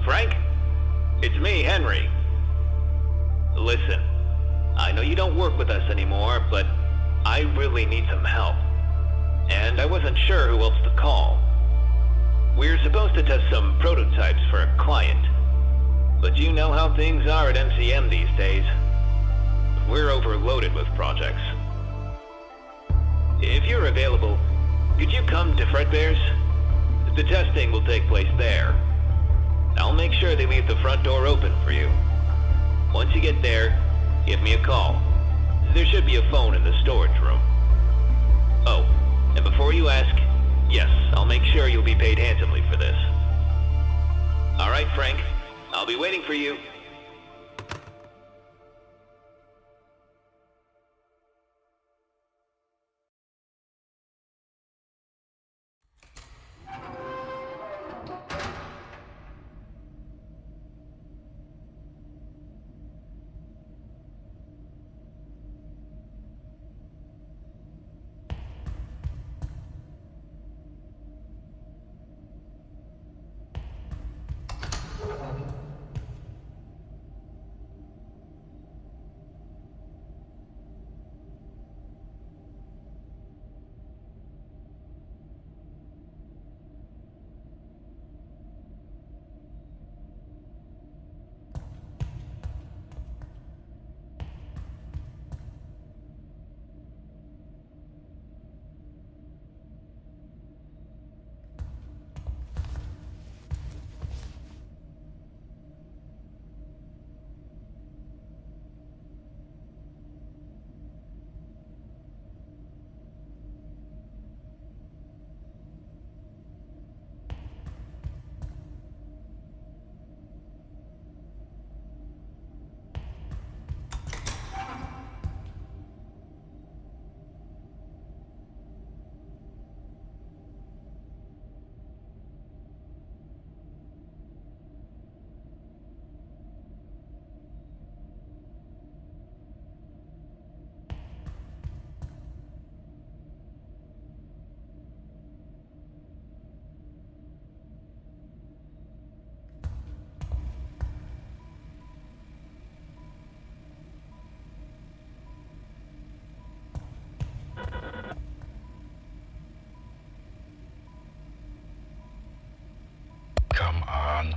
Frank? It's me, Henry. Listen, I know you don't work with us anymore, but I really need some help. And I wasn't sure who else to call. We're supposed to test some prototypes for a client. But you know how things are at MCM these days. We're overloaded with projects. If you're available, could you come to Fredbear's? The testing will take place there. I'll make sure they leave the front door open for you. Once you get there, give me a call. There should be a phone in the storage room. Oh, and before you ask, yes, I'll make sure you'll be paid handsomely for this. All right, Frank. I'll be waiting for you.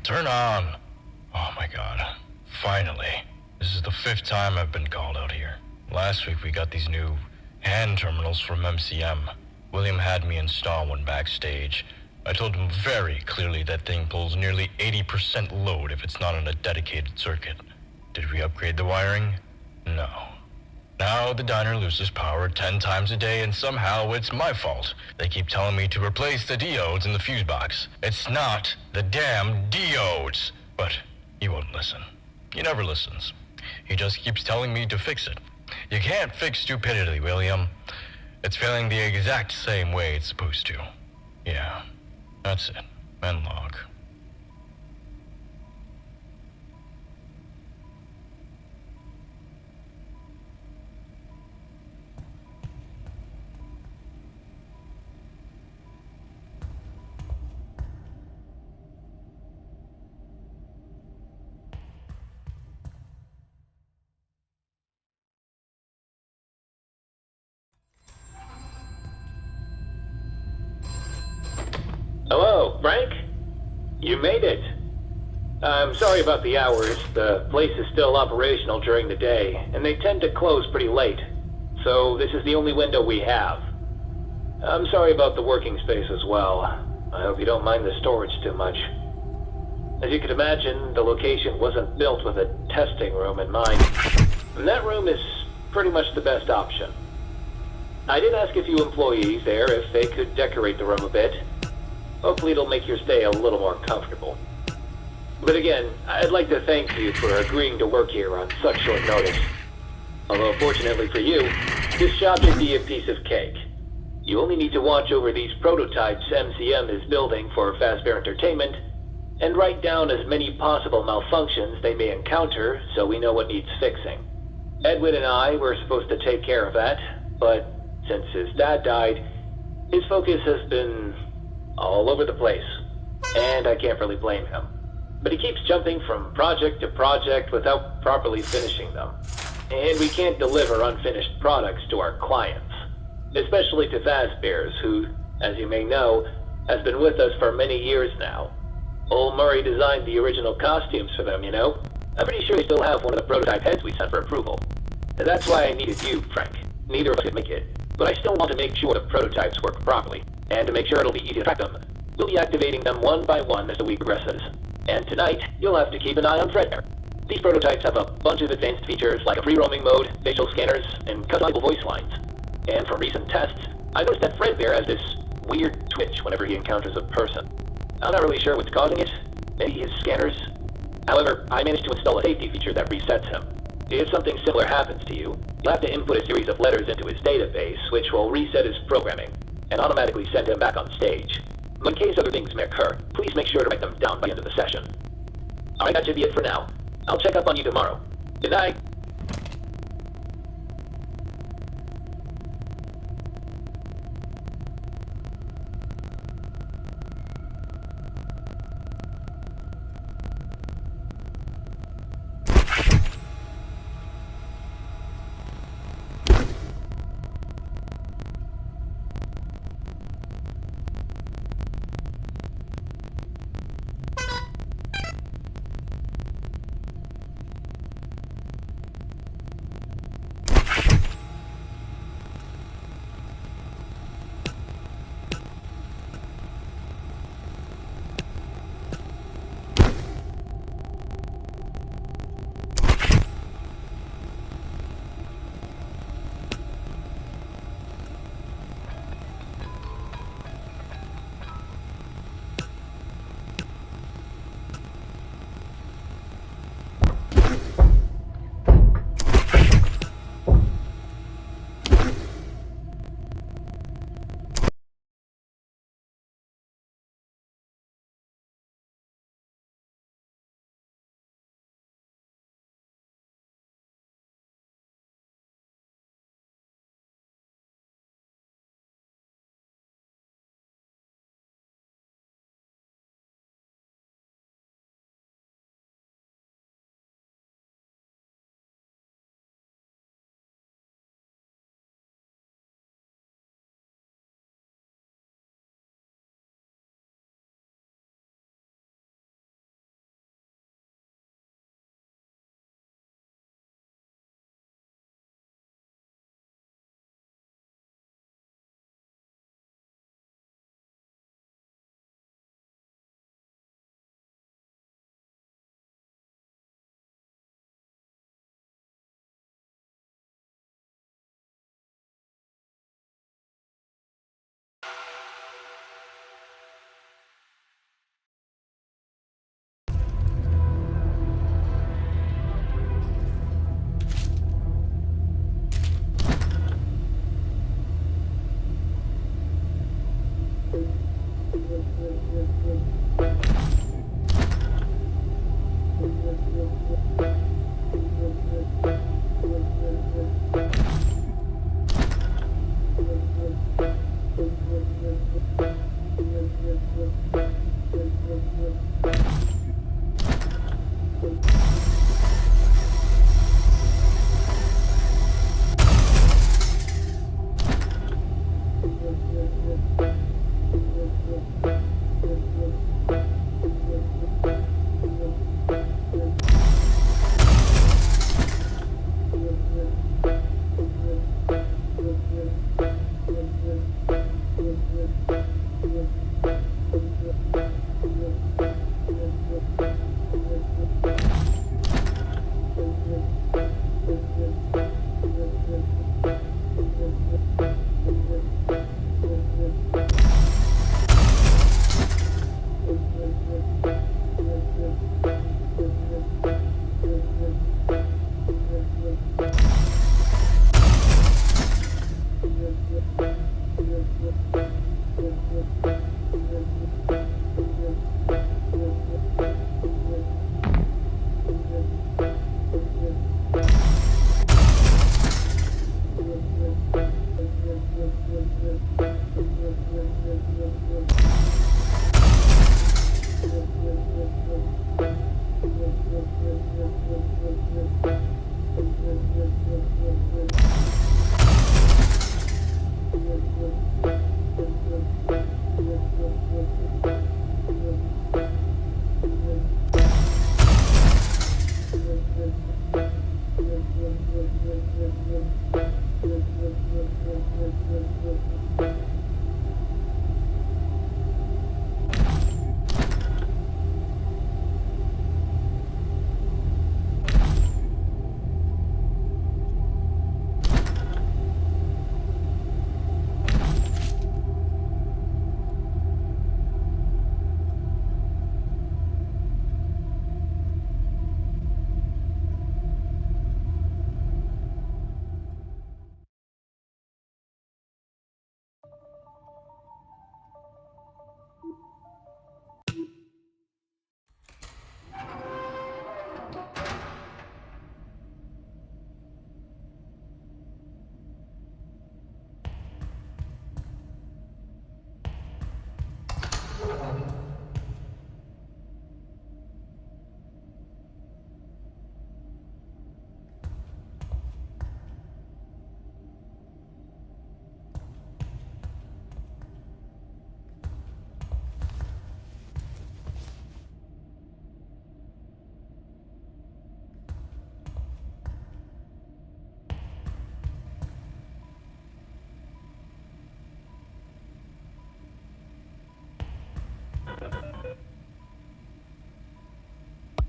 Turn on. Oh my god. Finally. This is the 5th time I've been called out here. Last week we got these new hand terminals from MCM. William had me install one backstage. I told him very clearly that thing pulls nearly 80% load if it's not on a dedicated circuit. Did we upgrade the wiring? No. Now the diner loses power 10 times a day and somehow it's my fault. They keep telling me to replace the diodes in the fuse box. It's not the damn diodes. But he won't listen. He never listens. He just keeps telling me to fix it. You can't fix stupidity, William. It's failing the exact same way it's supposed to. Yeah, that's it. And log. Hello, Frank? You made it. I'm sorry about the hours. The place is still operational during the day, and they tend to close pretty late. So this is the only window we have. I'm sorry about the working space as well. I hope you don't mind the storage too much. As you can imagine, the location wasn't built with a testing room in mind, and that room is pretty much the best option. I did ask a few employees there if they could decorate the room a bit. Hopefully it'll make your stay a little more comfortable. But again, I'd like to thank you for agreeing to work here on such short notice. Although fortunately for you, this job should be a piece of cake. You only need to watch over these prototypes MCM is building for Fazbear Entertainment, and write down as many possible malfunctions they may encounter so we know what needs fixing. Edwin and I were supposed to take care of that, but since his dad died, his focus has been all over the place, and I can't really blame him. but he keeps jumping from project to project without properly finishing them. And we can't deliver unfinished products to our clients, especially to Fazbear's, who, as you may know, has been with us for many years now. Old Murray designed the original costumes for them, you know? I'm pretty sure they still have one of the prototype heads we sent for approval. That's why I needed you, Frank. Neither of us could make it, but I still want to make sure the prototypes work properly, and to make sure it'll be easy to track them. We'll be activating them one by one as the week progresses. And tonight, you'll have to keep an eye on Fredbear. These prototypes have a bunch of advanced features like a free roaming mode, facial scanners, and customizable voice lines. And from recent tests, I noticed that Fredbear has this weird twitch whenever he encounters a person. I'm not really sure what's causing it. Maybe his scanners. However, I managed to install a safety feature that resets him. If something similar happens to you, you'll have to input a series of letters into his database, which will reset his programming, and automatically send him back on stage. But in case other things may occur, please make sure to write them down by the end of the session. Alright, that should be it for now. I'll check up on you tomorrow. Good night.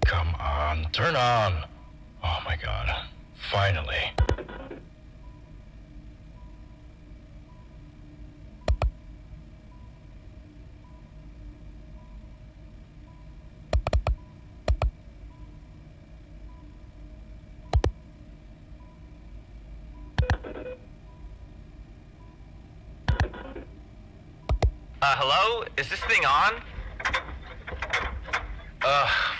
Come on, turn on. Oh my god. Finally. Hello? Is this thing on?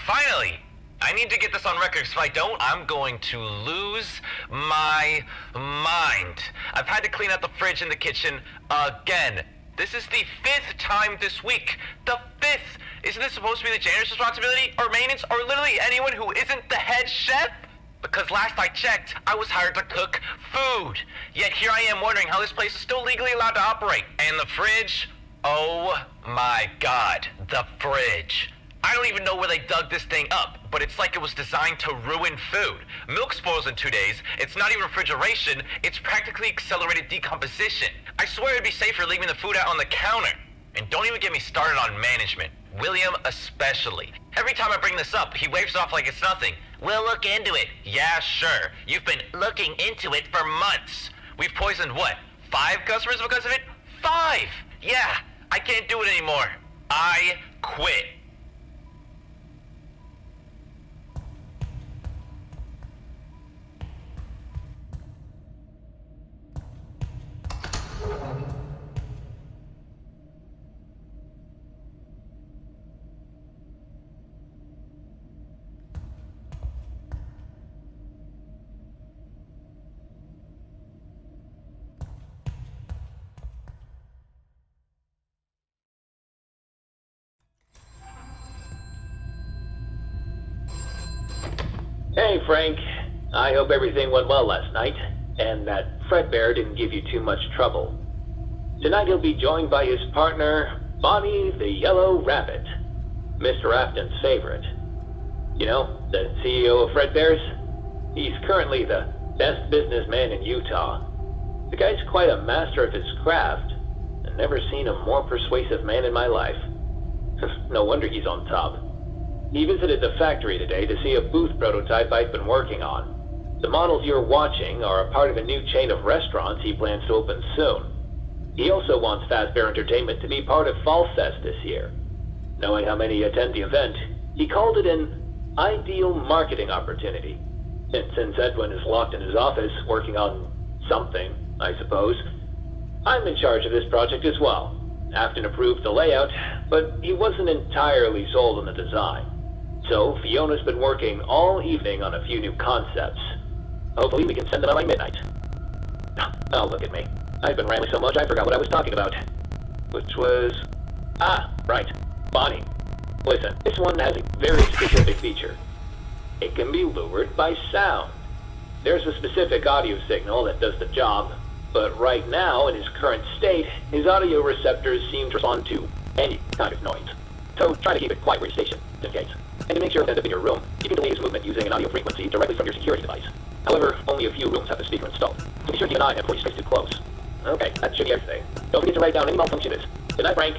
Finally! I need to get this on record, because if I don't, I'm going to lose my mind. I've had to clean out the fridge in the kitchen again. This is the 5th time this week. The 5th! Isn't this supposed to be the janitor's responsibility, or maintenance, or literally anyone who isn't the head chef? Because last I checked, I was hired to cook food. Yet here I am wondering how this place is still legally allowed to operate. And the fridge? Oh my god, the fridge. I don't even know where they dug this thing up, but it's like it was designed to ruin food. Milk spoils in 2 days, it's not even refrigeration, it's practically accelerated decomposition. I swear it'd be safer leaving the food out on the counter. And don't even get me started on management. William especially. Every time I bring this up, he waves it off like it's nothing. We'll look into it. Yeah, sure. You've been looking into it for months. We've poisoned what? 5 customers because of it? 5! Yeah, I can't do it anymore. I quit. Hey, Frank. I hope everything went well last night, and that Fredbear didn't give you too much trouble. Tonight he'll be joined by his partner, Bonnie the Yellow Rabbit, Mr. Afton's favorite. You know, the CEO of Fredbear's? He's currently the best businessman in Utah. The guy's quite a master of his craft. I've never seen a more persuasive man in my life. No wonder he's on top. He visited the factory today to see a booth prototype I've been working on. The models you're watching are a part of a new chain of restaurants he plans to open soon. He also wants Fazbear Entertainment to be part of Fall Fest this year. Knowing how many attend the event, he called it an ideal marketing opportunity. And since Edwin is locked in his office working on something, I suppose, I'm in charge of this project as well. Afton approved the layout, but he wasn't entirely sold on the design. So Fiona's been working all evening on a few new concepts. Hopefully we can send them out by midnight. Oh, look at me. I've been rambling so much I forgot what I was talking about. Which was... right. Bonnie. Listen, this one has a very specific feature. It can be lured by sound. There's a specific audio signal that does the job, but right now, in his current state, his audio receptors seem to respond to any kind of noise. So try to keep it quiet where you're stationed, in case. And to make sure that in your room, you can delay his movement using an audio frequency directly from your security device. However, only a few rooms have the speaker installed, so be sure to keep an eye on it before you stay too close. Okay, that should be everything. Don't forget to write down any malfunction is. Good night, Frank.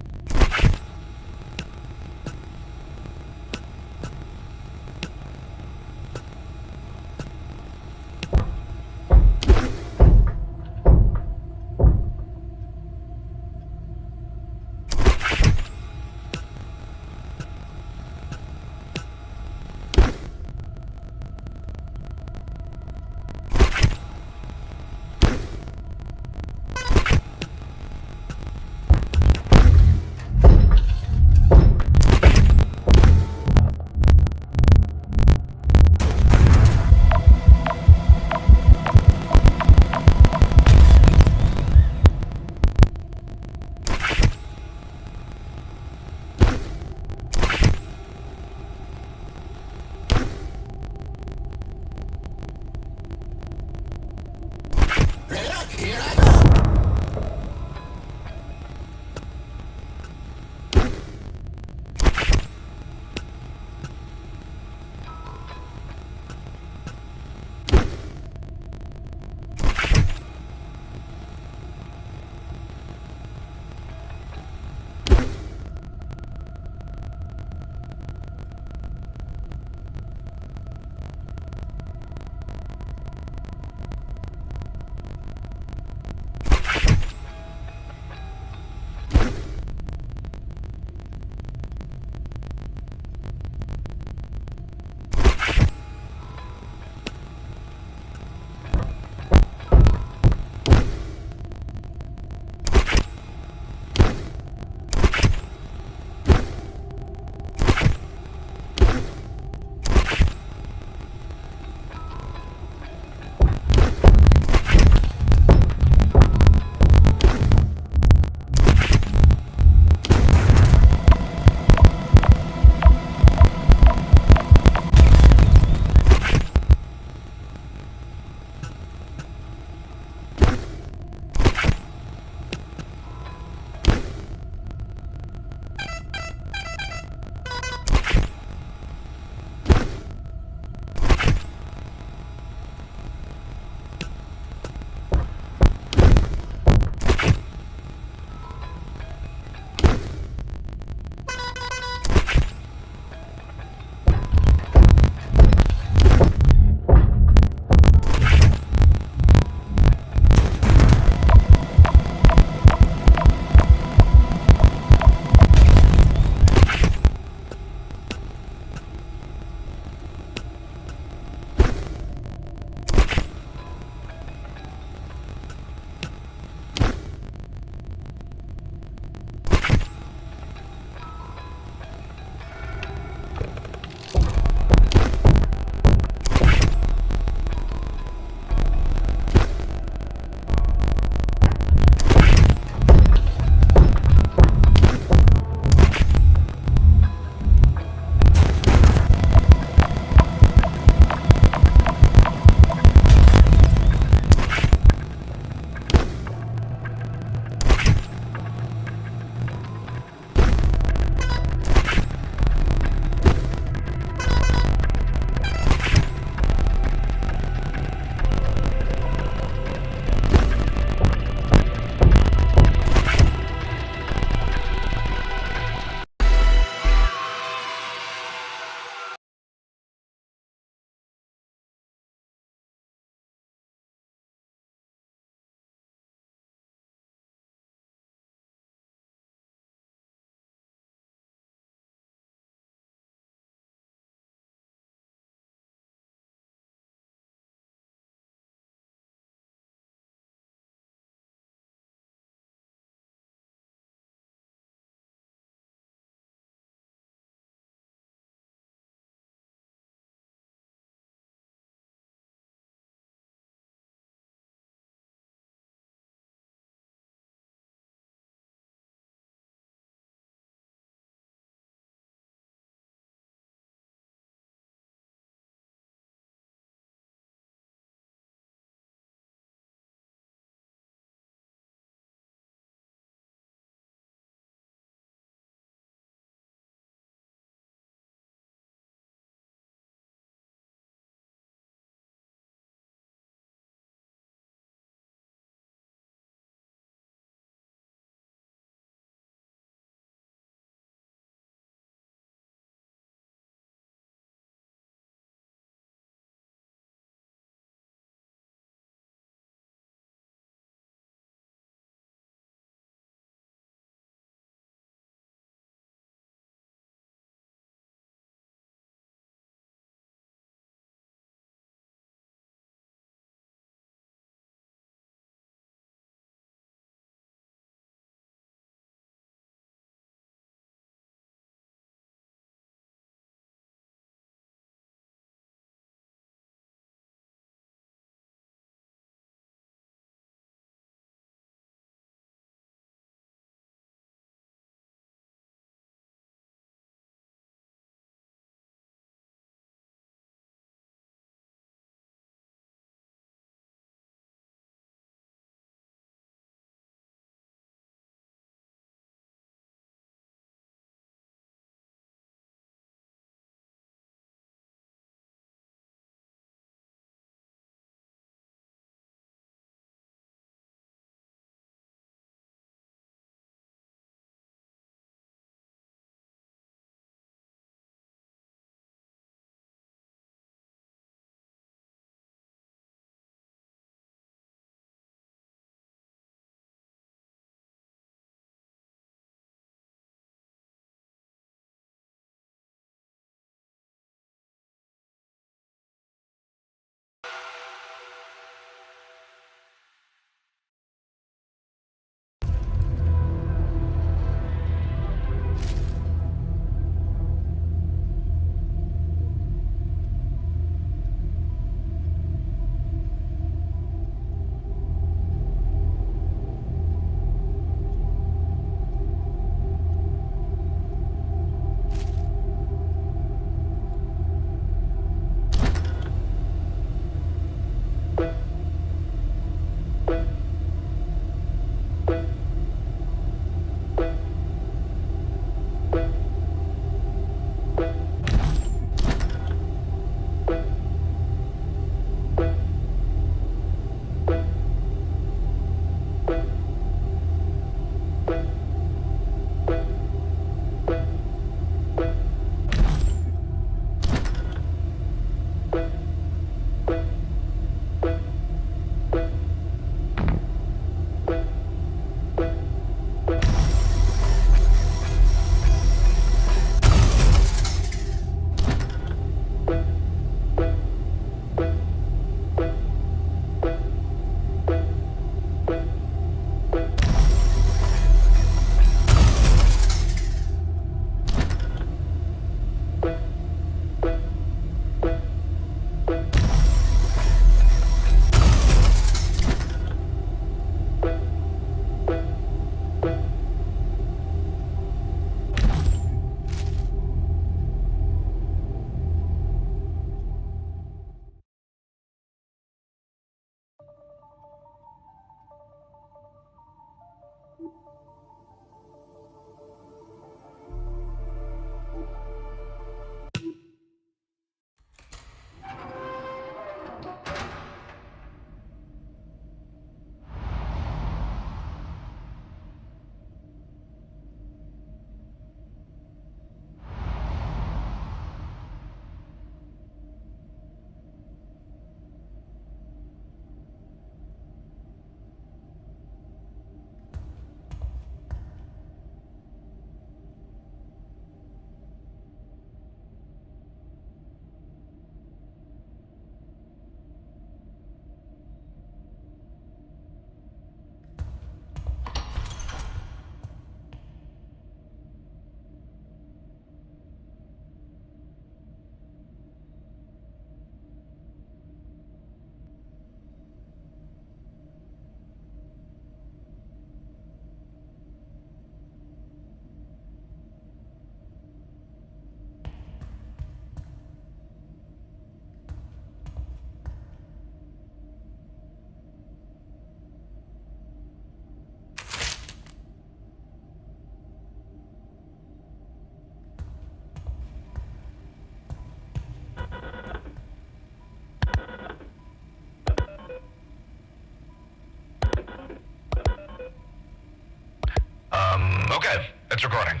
It's recording.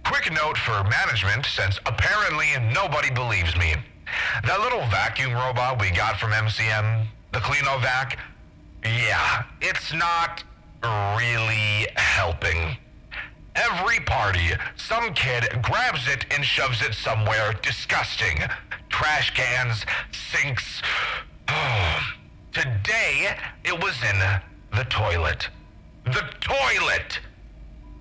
Quick note for management, since apparently nobody believes me. That little vacuum robot we got from MCM, the Cleanovac, yeah, it's not really helping. Every party, some kid grabs it and shoves it somewhere disgusting. Trash cans, sinks. Today, it was in the toilet. The toilet!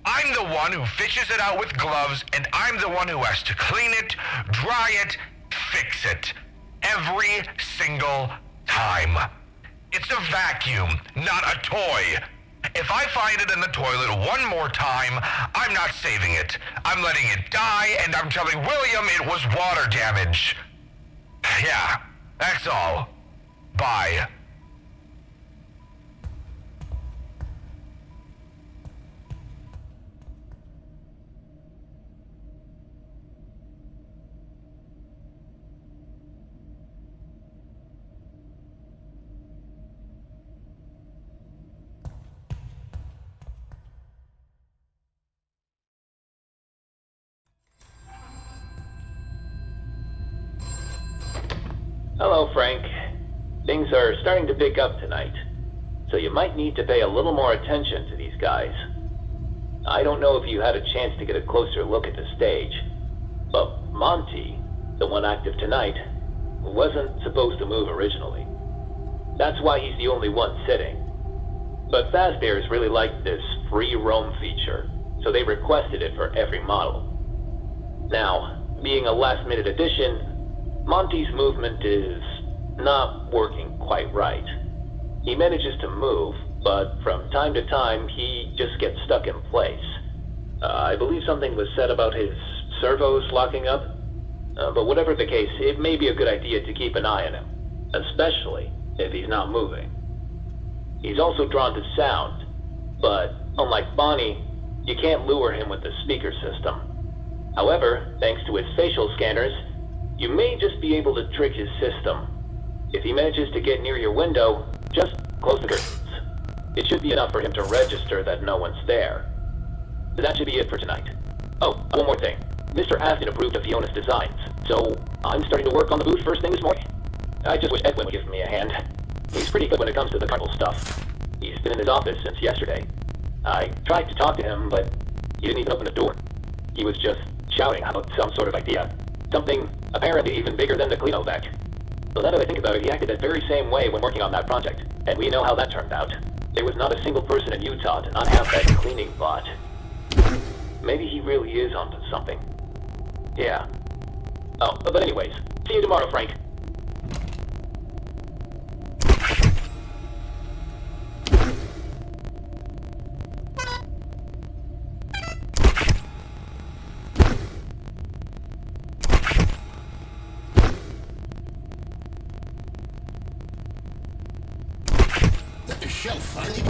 I'm the one who fishes it out with gloves, and I'm the one who has to clean it, dry it, fix it. Every single time. It's a vacuum, not a toy. If I find it in the toilet one more time, I'm not saving it. I'm letting it die, and I'm telling William it was water damage. Yeah, that's all. Bye. Hello, Frank. Things are starting to pick up tonight, so you might need to pay a little more attention to these guys. I don't know if you had a chance to get a closer look at the stage, but Monty, the one active tonight, wasn't supposed to move originally. That's why he's the only one sitting. But Fazbear's really liked this free roam feature, so they requested it for every model. Now, being a last-minute addition, Monty's movement is not working quite right. He manages to move, but from time to time, he just gets stuck in place. I believe something was said about his servos locking up. But whatever the case, it may be a good idea to keep an eye on him, especially if he's not moving. He's also drawn to sound, but unlike Bonnie, you can't lure him with the speaker system. However, thanks to his facial scanners, you may just be able to trick his system. If he manages to get near your window, just close the curtains. It should be enough for him to register that no one's there. That should be it for tonight. Oh, one more thing. Mr. Aston approved of Fiona's designs, so I'm starting to work on the booth first thing this morning. I just wish Edwin would give me a hand. He's pretty good when it comes to the carnival stuff. He's been in his office since yesterday. I tried to talk to him, but he didn't even open the door. He was just shouting about some sort of idea. Something apparently even bigger than the Cleanovac. So now that I think about it, he acted that very same way when working on that project. And we know how that turned out. There was not a single person in Utah to not have that cleaning bot. Maybe he really is onto something. Yeah. Oh, but anyways, see you tomorrow, Frank. The show finally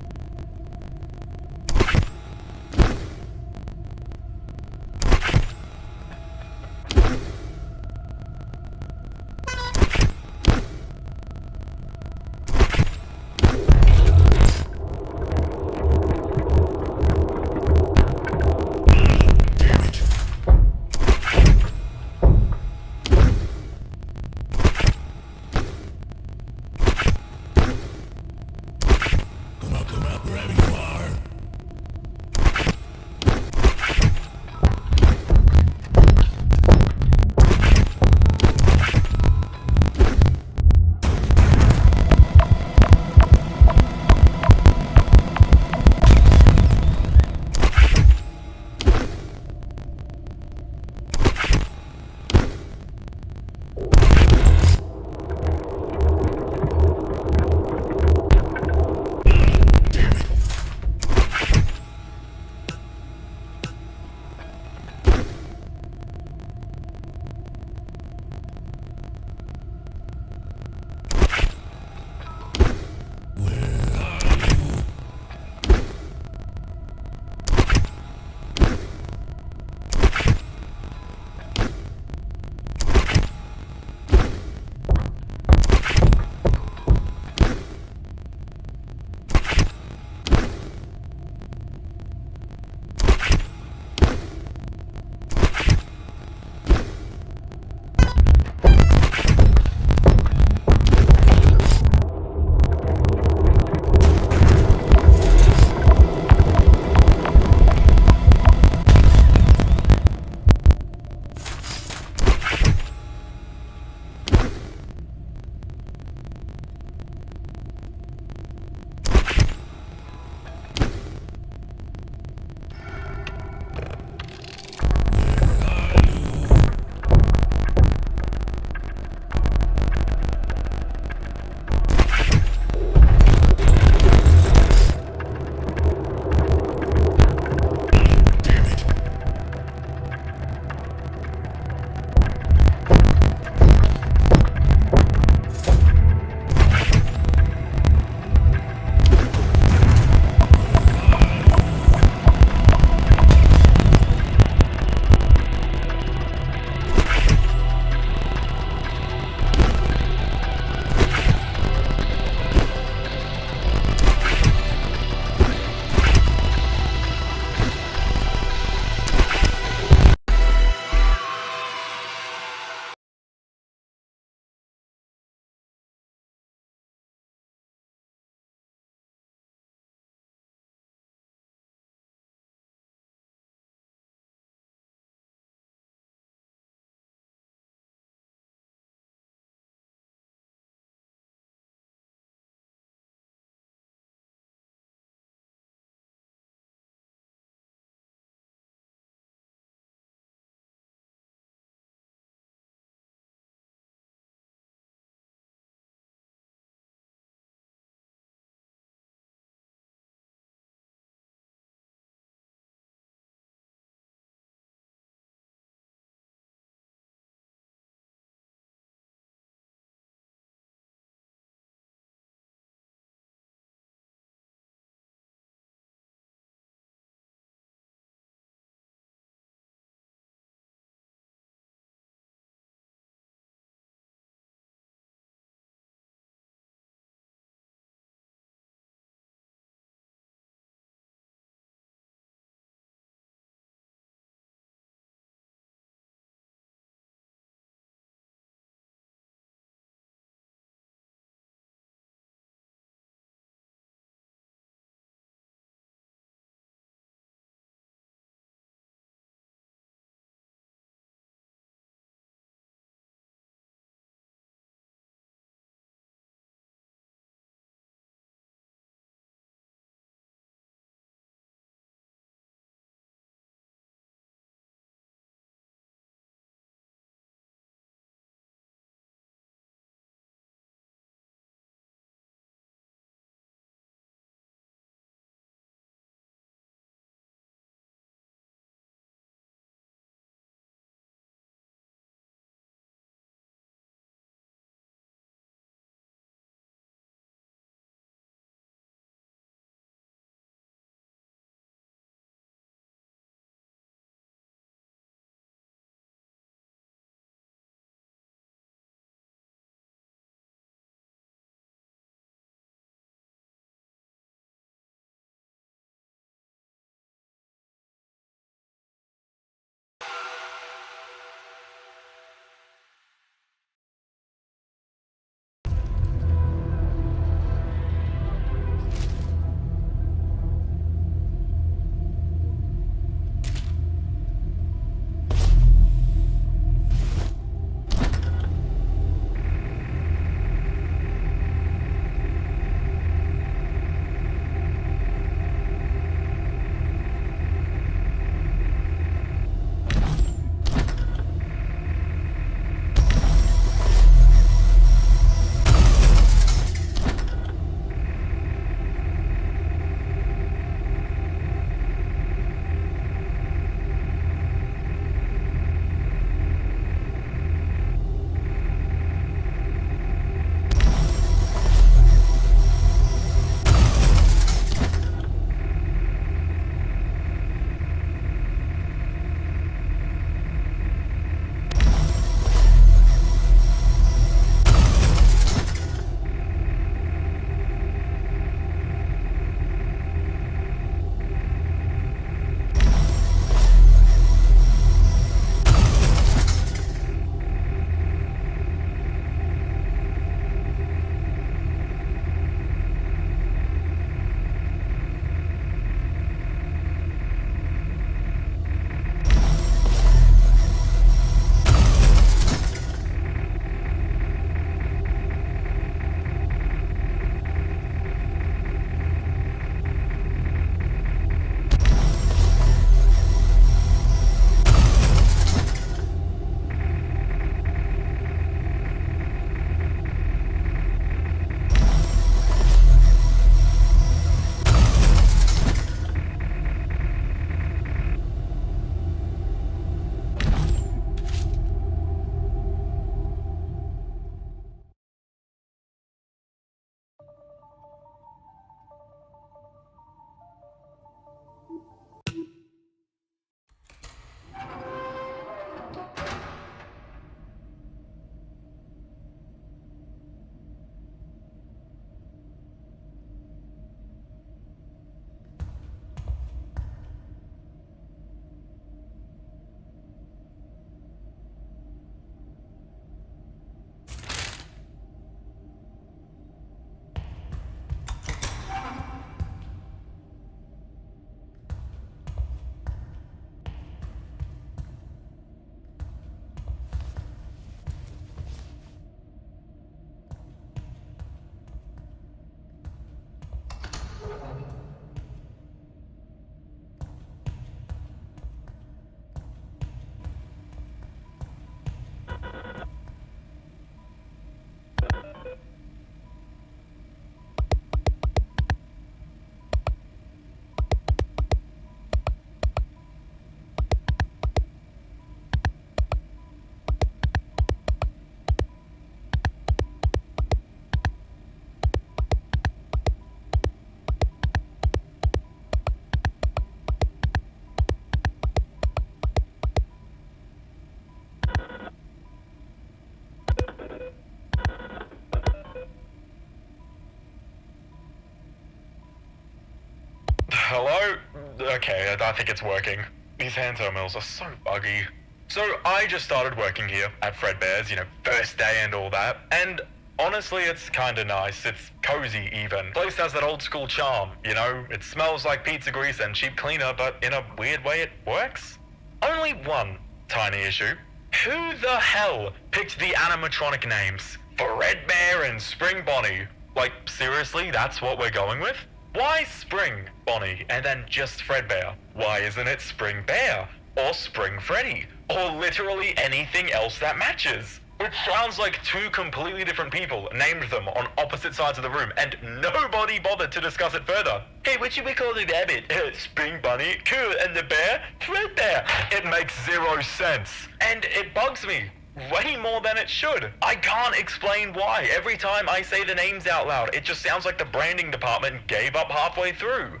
Okay, I think it's working. These hand terminals are so buggy. So I just started working here at Fredbear's, first day and all that. And honestly, it's kinda nice. It's cozy even. Place has that old school charm, It smells like pizza grease and cheap cleaner, but in a weird way it works. Only one tiny issue. Who the hell picked the animatronic names? Fredbear and Spring Bonnie. Like, seriously, that's what we're going with? Why Spring Bonnie and then just Fredbear? Why isn't it Spring Bear? Or Spring Freddy? Or literally anything else that matches? It sounds like two completely different people named them on opposite sides of the room, and nobody bothered to discuss it further. Hey, what should we call the rabbit? Spring Bunny? Cool, and the bear? Fredbear. It makes zero sense. And it bugs me. Way more than it should. I can't explain why. Every time I say the names out loud, it just sounds like the branding department gave up halfway through.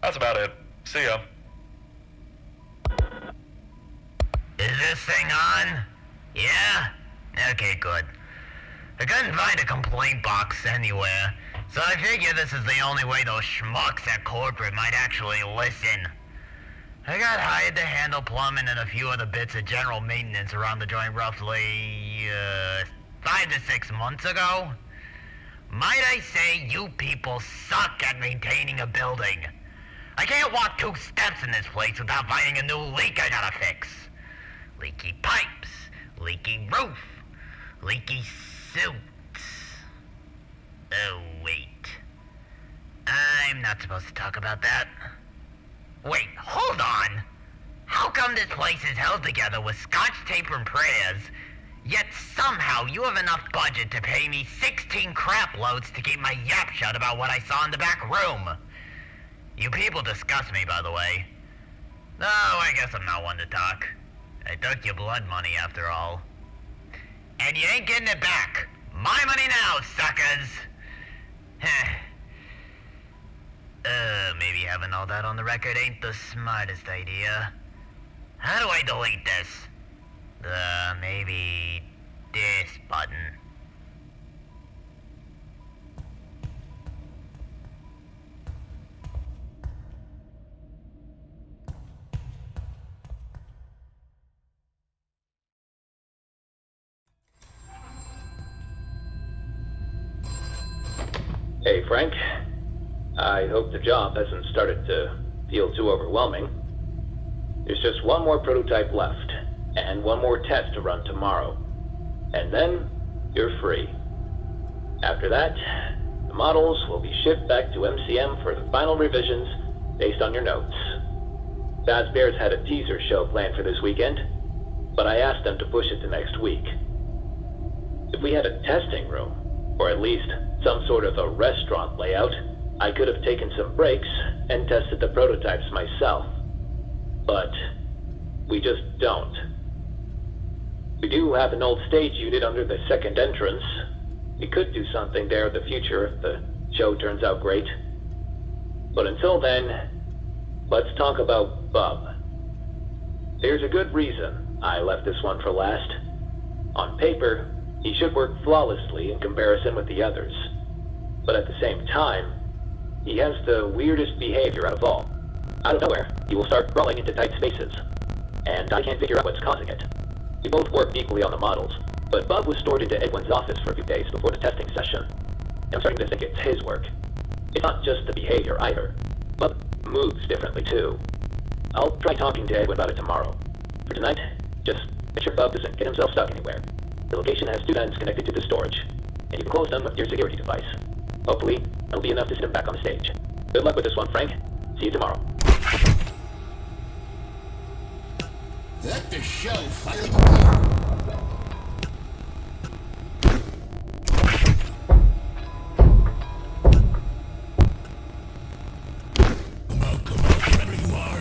That's about it. See ya. Is this thing on? Yeah? Okay, good. I couldn't find a complaint box anywhere, so I figure this is the only way those schmucks at corporate might actually listen. I got hired to handle plumbing and a few other bits of general maintenance around the joint roughly, 5 to 6 months ago. Might I say you people suck at maintaining a building. I can't walk 2 steps in this place without finding a new leak I gotta fix. Leaky pipes, leaky roof, leaky suits. Oh, wait. I'm not supposed to talk about that. Wait, hold on! How come this place is held together with scotch tape and prayers, yet somehow you have enough budget to pay me 16 crap loads to keep my yap shut about what I saw in the back room? You people disgust me, by the way. No, I guess I'm not one to talk. I took your blood money, after all. And you ain't getting it back. My money now, suckers! Maybe having all that on the record ain't the smartest idea. How do I delete this? Maybe this button. Hey, Frank. I hope the job hasn't started to feel too overwhelming. There's just one more prototype left, and one more test to run tomorrow. And then, you're free. After that, the models will be shipped back to MCM for the final revisions based on your notes. Fazbear's had a teaser show planned for this weekend, but I asked them to push it to next week. If we had a testing room, or at least some sort of a restaurant layout, I could have taken some breaks and tested the prototypes myself. But we just don't. We do have an old stage unit under the second entrance. We could do something there in the future if the show turns out great. But until then, let's talk about Bub. There's a good reason I left this one for last. On paper, he should work flawlessly in comparison with the others. But at the same time, he has the weirdest behavior out of all. Out of nowhere, he will start crawling into tight spaces. And I can't figure out what's causing it. We both worked equally on the models, but Bub was stored into Edwin's office for a few days before the testing session. And I'm starting to think it's his work. It's not just the behavior either. Bub moves differently too. I'll try talking to Edwin about it tomorrow. For tonight, just make sure Bub doesn't get himself stuck anywhere. The location has 2 vents connected to the storage, and you can close them with your security device. Hopefully, that'll be enough to sit him back on the stage. Good luck with this one, Frank. See you tomorrow. Let the show finally begin. Come on, wherever you are.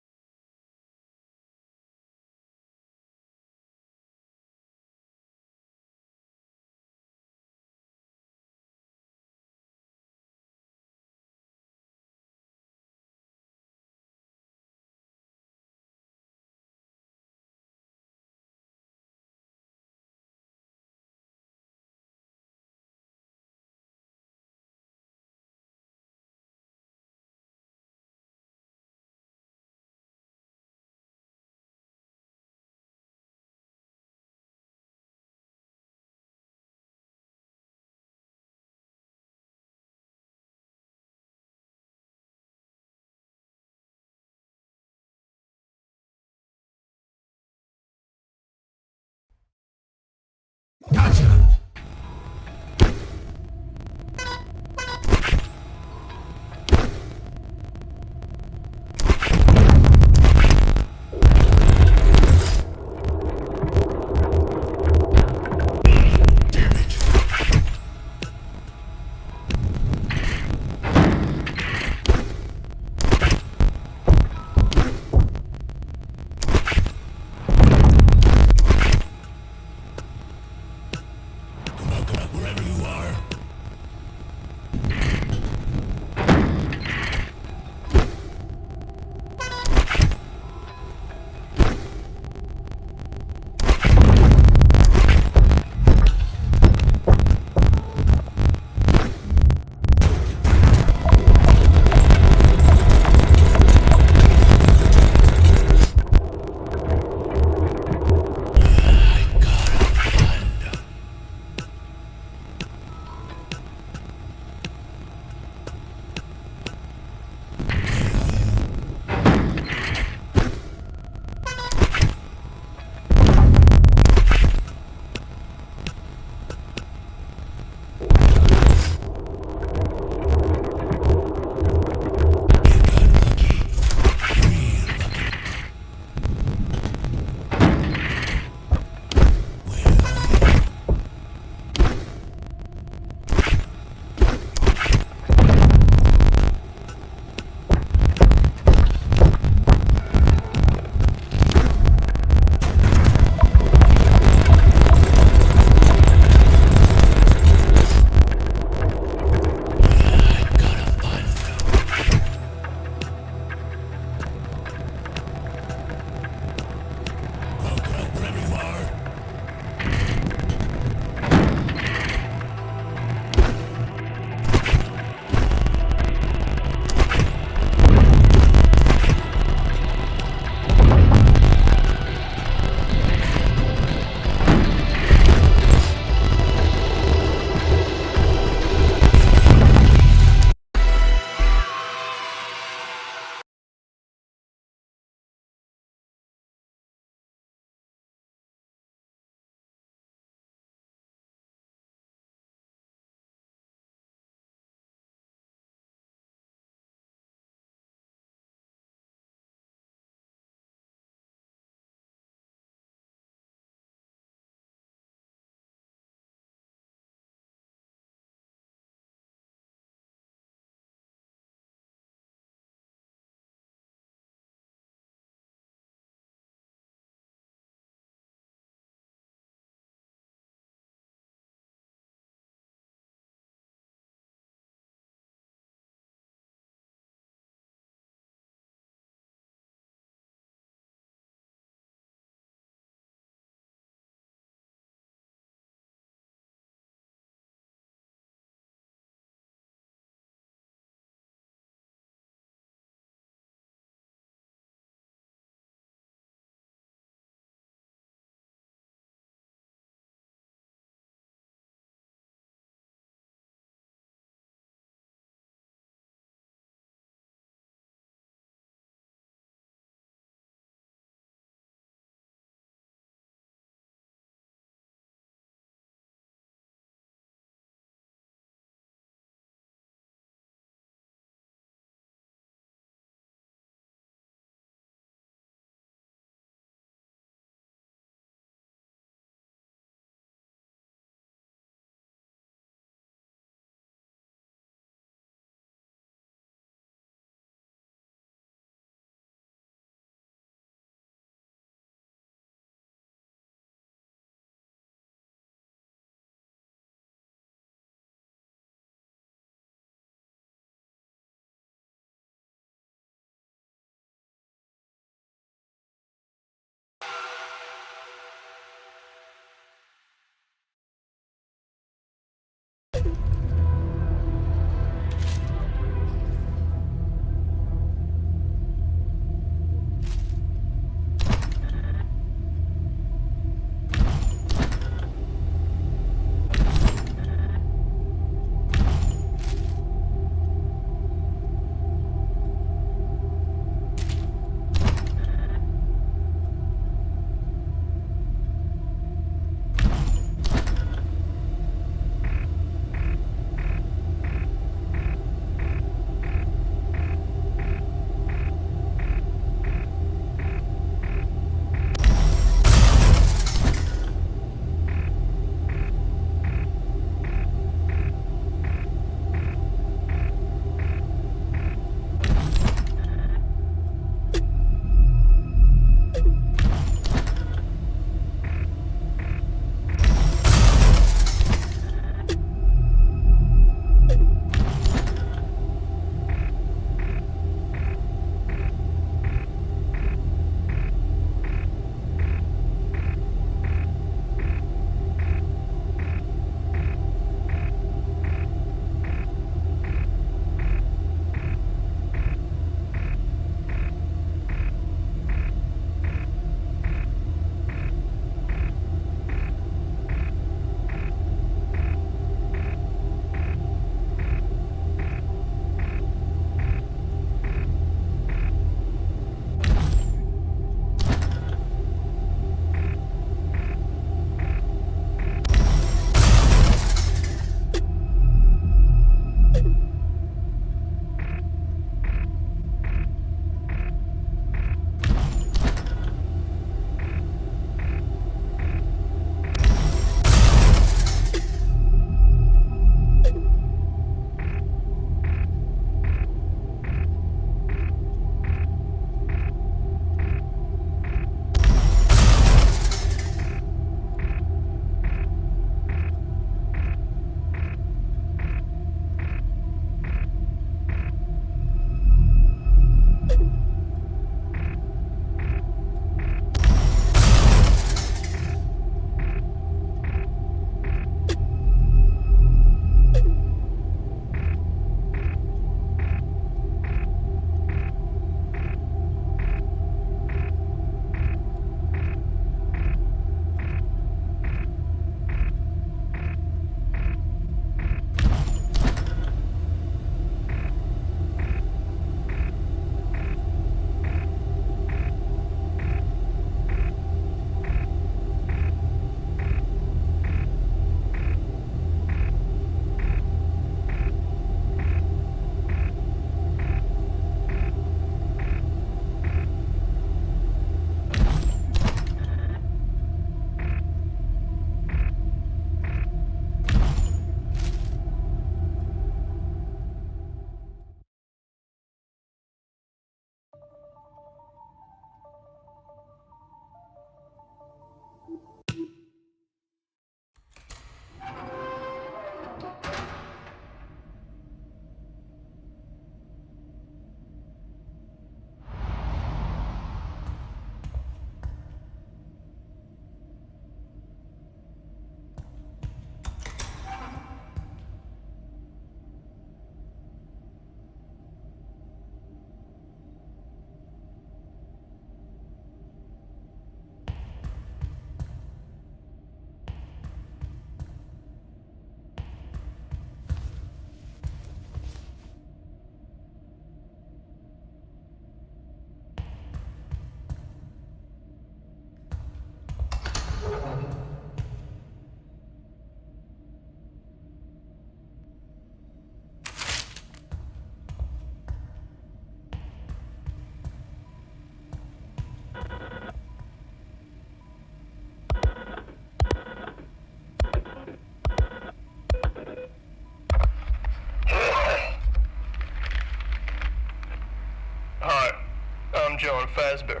John Fazbear.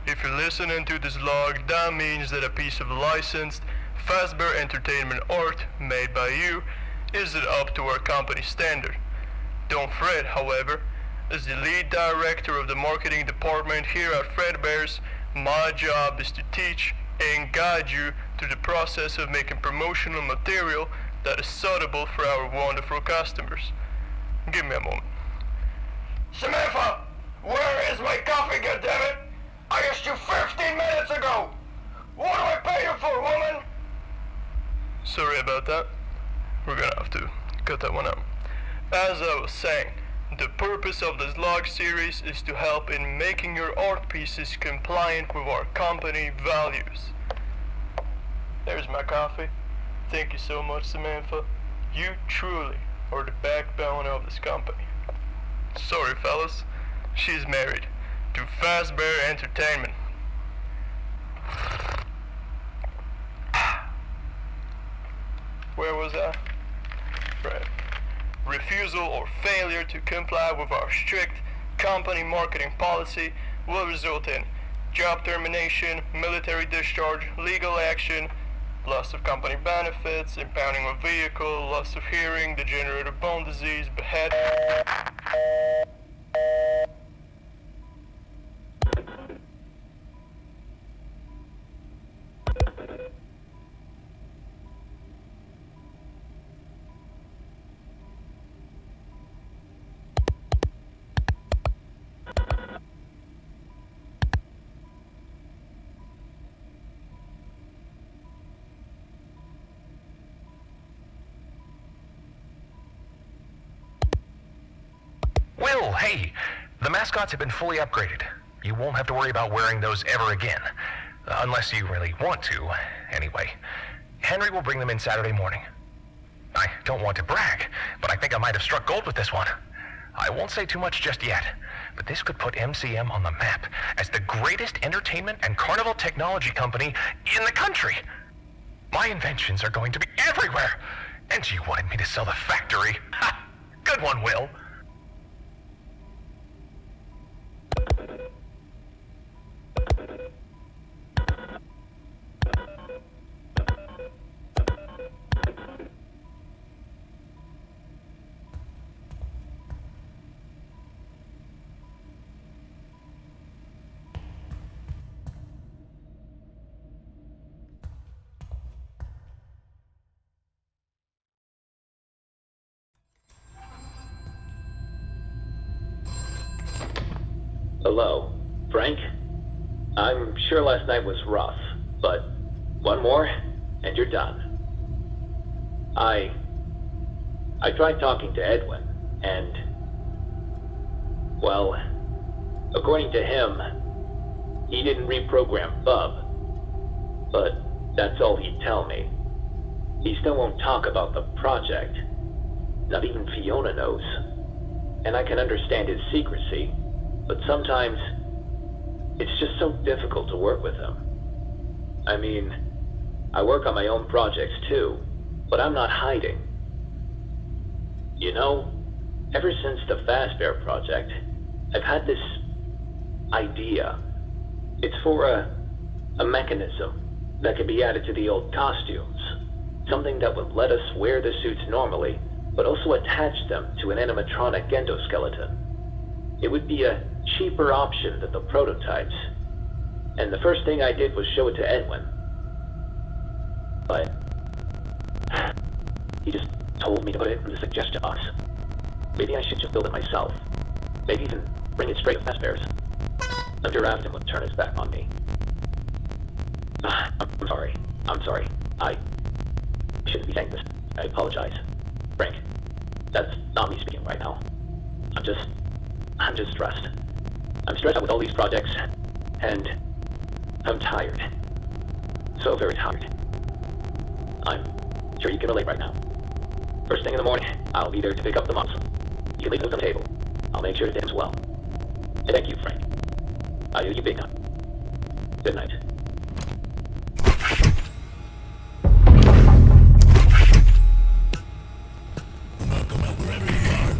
If you're listening to this log, that means that a piece of licensed Fazbear Entertainment art made by you isn't up to our company standard. Don't fret, however. As the lead director of the marketing department here at Fredbear's, my job is to teach and guide you through the process of making promotional material that is suitable for our wonderful customers. Give me a moment. Samantha! Where is my coffee, goddammit? I asked you 15 minutes ago! What do I pay you for, woman? Sorry about that. We're gonna have to cut that one out. As I was saying, the purpose of this log series is to help in making your art pieces compliant with our company values. There's my coffee. Thank you so much, Samantha. You truly are the backbone of this company. Sorry, fellas. She's married to Fazbear Entertainment. Where was I? Right. Refusal or failure to comply with our strict company marketing policy will result in job termination, military discharge, legal action, loss of company benefits, impounding of vehicle, loss of hearing, degenerative bone disease, beheading. Will, hey, the mascots have been fully upgraded. You won't have to worry about wearing those ever again. Unless you really want to, anyway. Henry will bring them in Saturday morning. I don't want to brag, but I think I might have struck gold with this one. I won't say too much just yet, but this could put MCM on the map as the greatest entertainment and carnival technology company in the country. My inventions are going to be everywhere. And you wanted me to sell the factory. Ha! Good one, Will. Hello, Frank? I'm sure last night was rough, but one more, and you're done. I tried talking to Edwin, and, well, according to him, he didn't reprogram Bub, but that's all he'd tell me. He still won't talk about the project. Not even Fiona knows. And I can understand his secrecy, but sometimes it's just so difficult to work with him. I mean, I work on my own projects too, but I'm not hiding. You know, ever since the Fazbear project, I've had this idea. It's for a mechanism that could be added to the old costumes. Something that would let us wear the suits normally, but also attach them to an animatronic endoskeleton. It would be a cheaper option than the prototypes. And the first thing I did was show it to Edwin. But he just told me to put it in the suggestion box. Maybe I should just build it myself. Maybe even bring it straight to Fazbear's. I'm sure Afton would turn his back on me. I'm sorry. I shouldn't be saying this. I apologize. Frank, that's not me speaking right now. I'm just stressed. I'm stressed out with all these projects, and I'm tired. So very tired. I'm sure you can relate right now. First thing in the morning, I'll be there to pick up the moms. You can leave them on the table. I'll make sure it ends well. And thank you, Frank. I owe you big time. Good night. Welcome out wherever you are.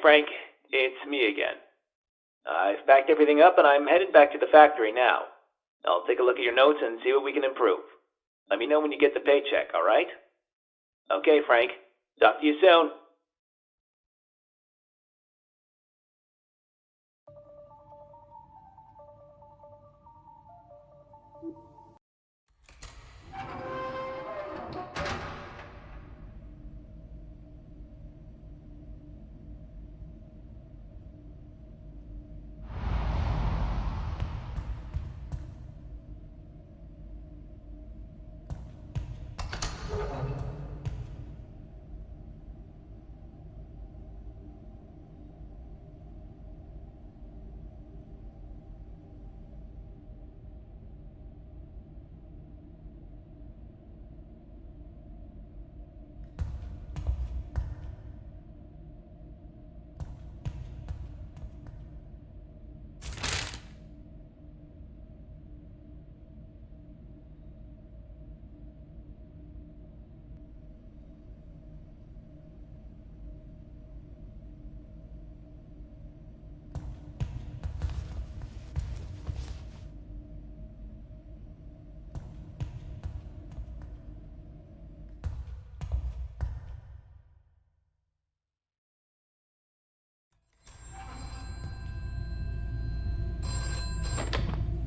Frank. It's me again. I've packed everything up and I'm headed back to the factory now. I'll take a look at your notes and see what we can improve. Let me know when you get the paycheck, alright? Okay, Frank. Talk to you soon.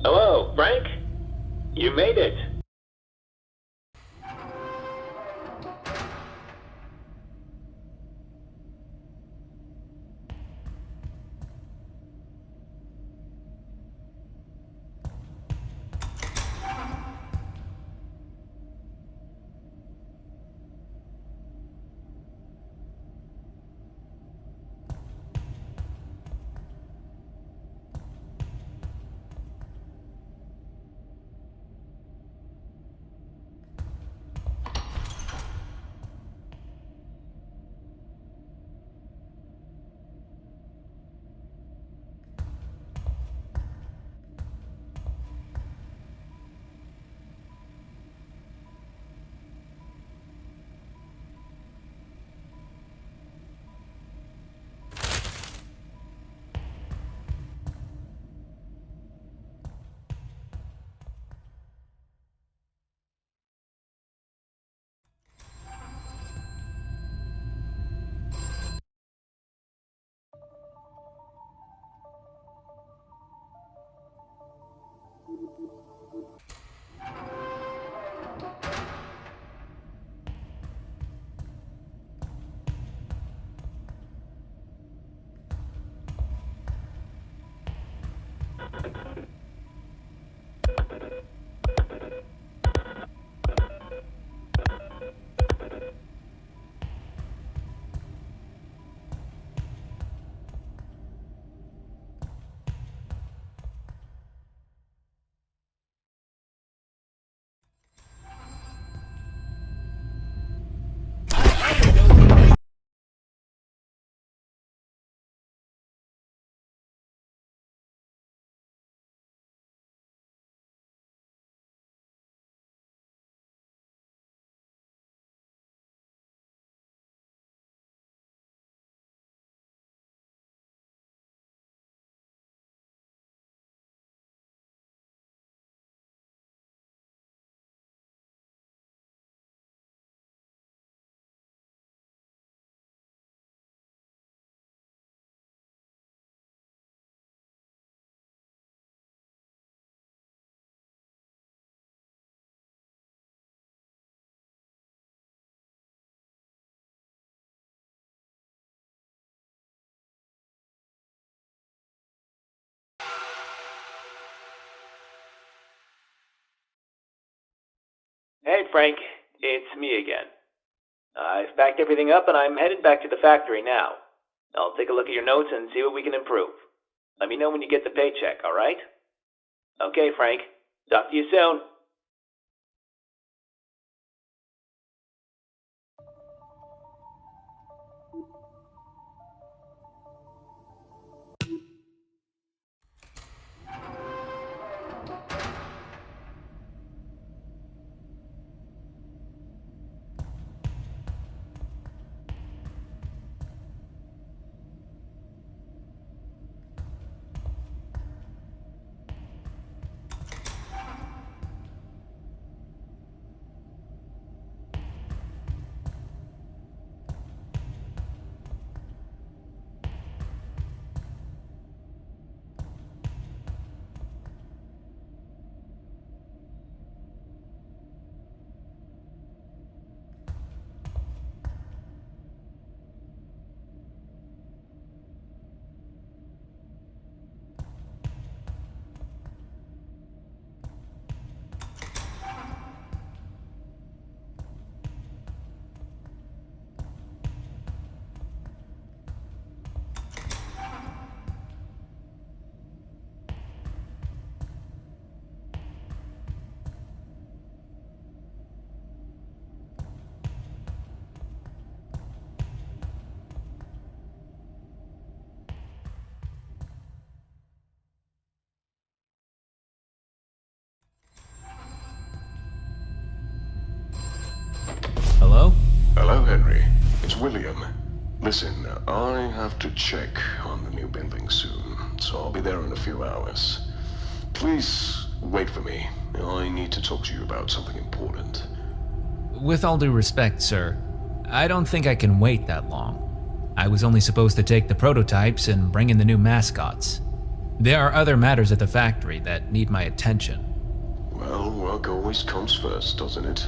Hello, Frank? You made it. Hey, Frank. It's me again. I've packed everything up and I'm headed back to the factory now. I'll take a look at your notes and see what we can improve. Let me know when you get the paycheck, alright? Okay, Frank. Talk to you soon. William. Listen, I have to check on the new building soon, so I'll be there in a few hours. Please wait for me. I need to talk to you about something important. With all due respect, sir, I don't think I can wait that long. I was only supposed to take the prototypes and bring in the new mascots. There are other matters at the factory that need my attention. Well, work always comes first, doesn't it?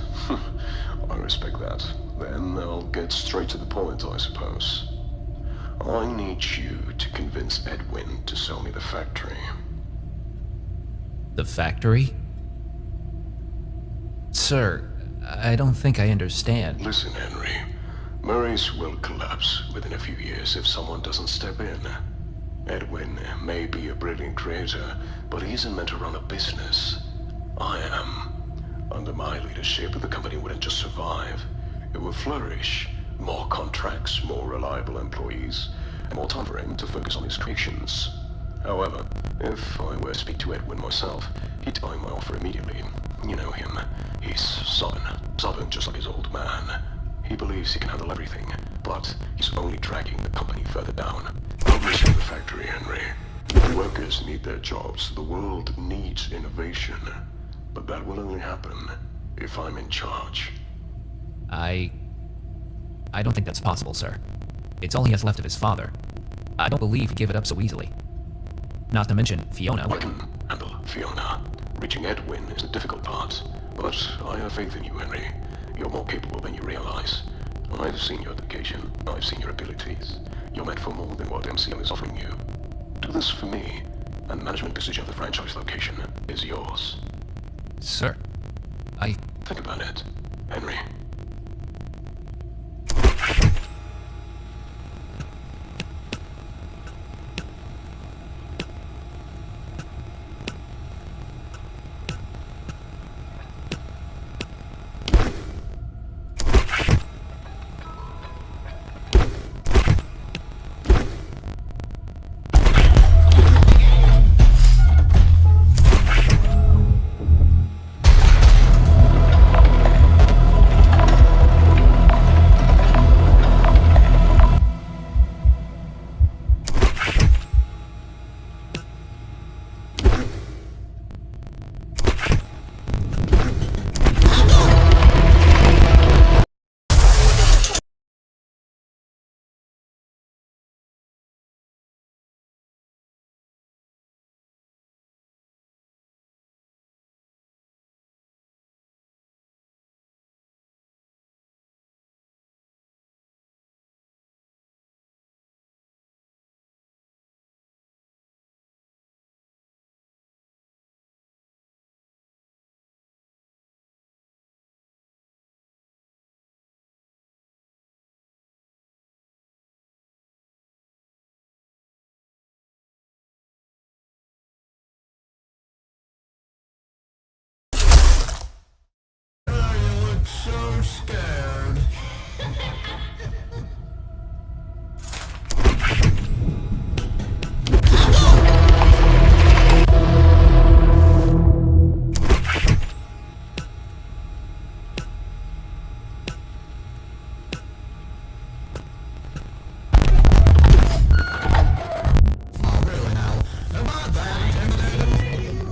I respect that. Then I'll get straight to the point, I suppose. I need you to convince Edwin to sell me the factory. The factory? Sir, I don't think I understand. Listen, Henry. Murray's will collapse within a few years if someone doesn't step in. Edwin may be a brilliant creator, but he isn't meant to run a business. I am. Under my leadership, the company wouldn't just survive. It would flourish. More contracts, more reliable employees, and more time for him to focus on his creations. However, if I were to speak to Edwin myself, he'd decline my offer immediately. You know him. He's stubborn just like his old man. He believes he can handle everything, but he's only dragging the company further down. Don't miss the factory, Henry. Workers need their jobs. The world needs innovation. But that will only happen if I'm in charge. I don't think that's possible, sir. It's all he has left of his father. I don't believe he'd give it up so easily. Not to mention Fiona. I can handle Fiona. Reaching Edwin is the difficult part. But I have faith in you, Henry. You're more capable than you realize. I've seen your dedication. I've seen your abilities. You're meant for more than what MCM is offering you. Do this for me, and the management position of the franchise location is yours. Sir, Think about it, Henry. So scared. Oh, really now? Am I that intimidating?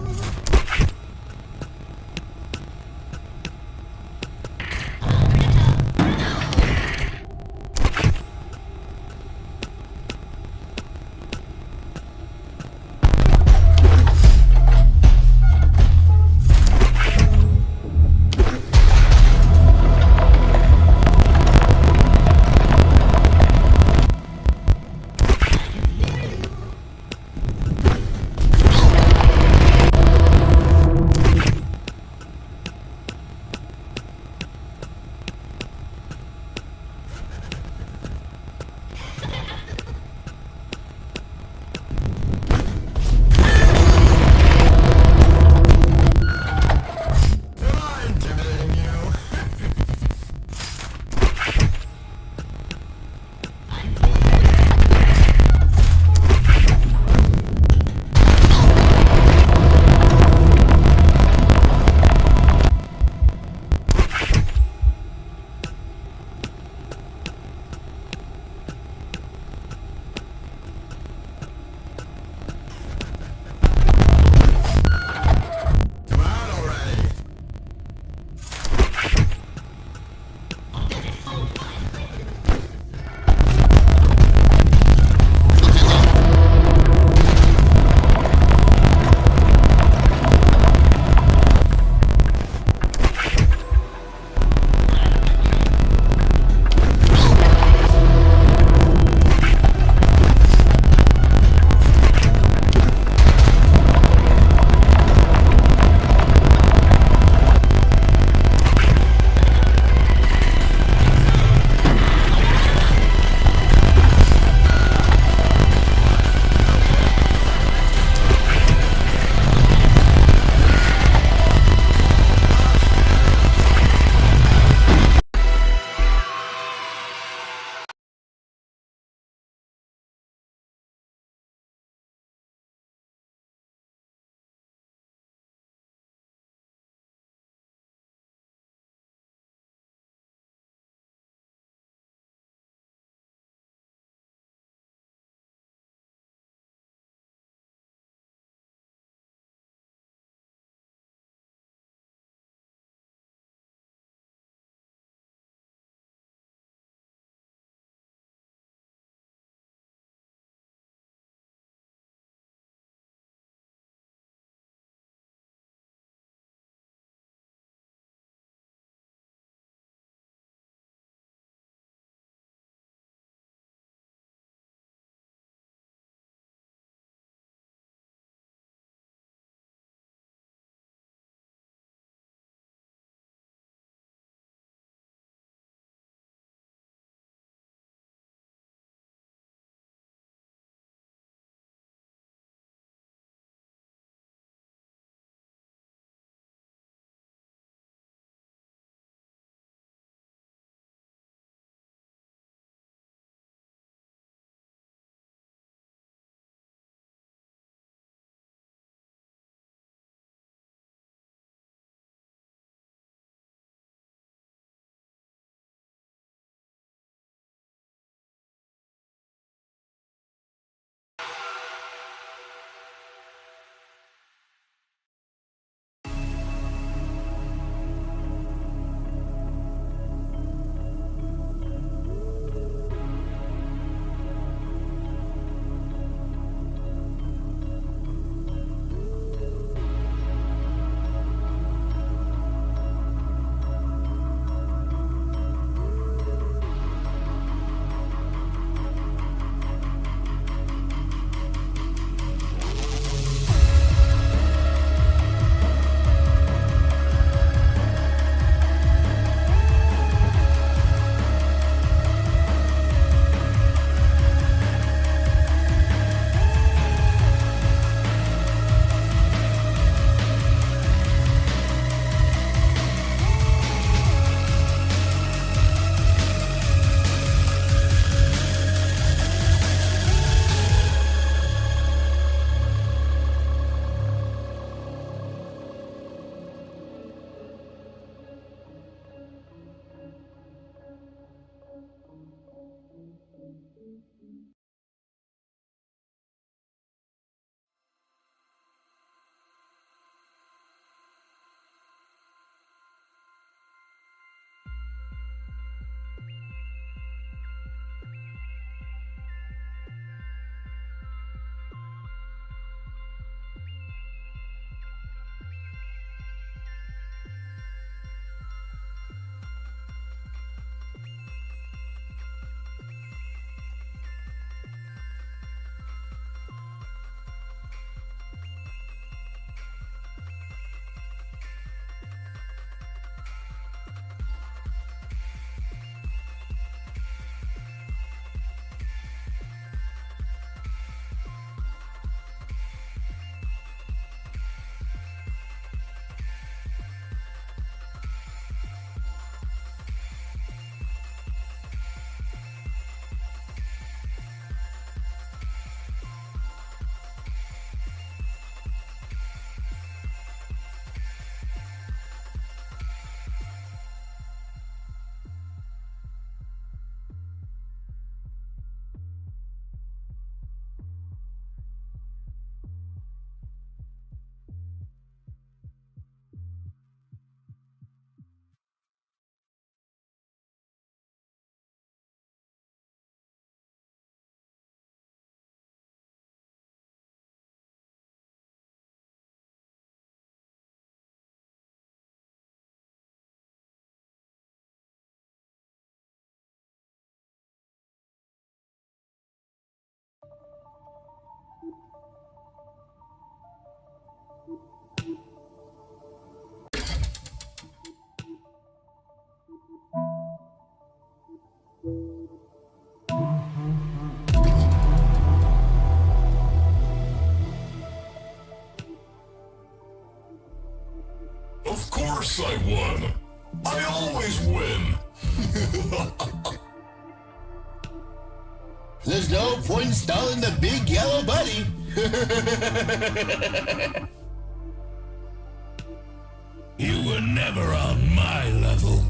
Of course I won. I always win. There's no point in stalling the big yellow bunny. You were never on my level.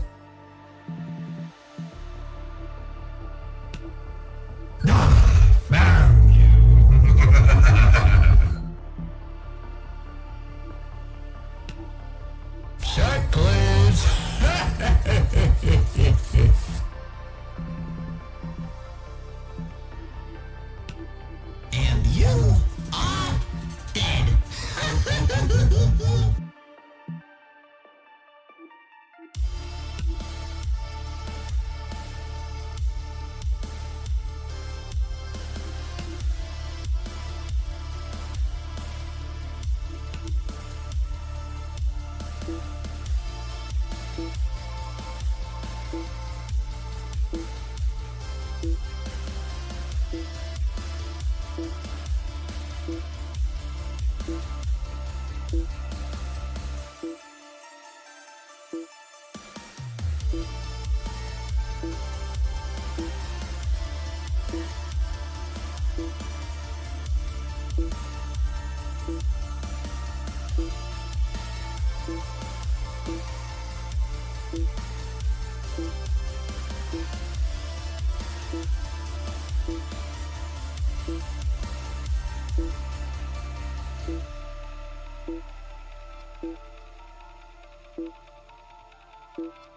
Found you. Shut please. And you are dead. Thank you.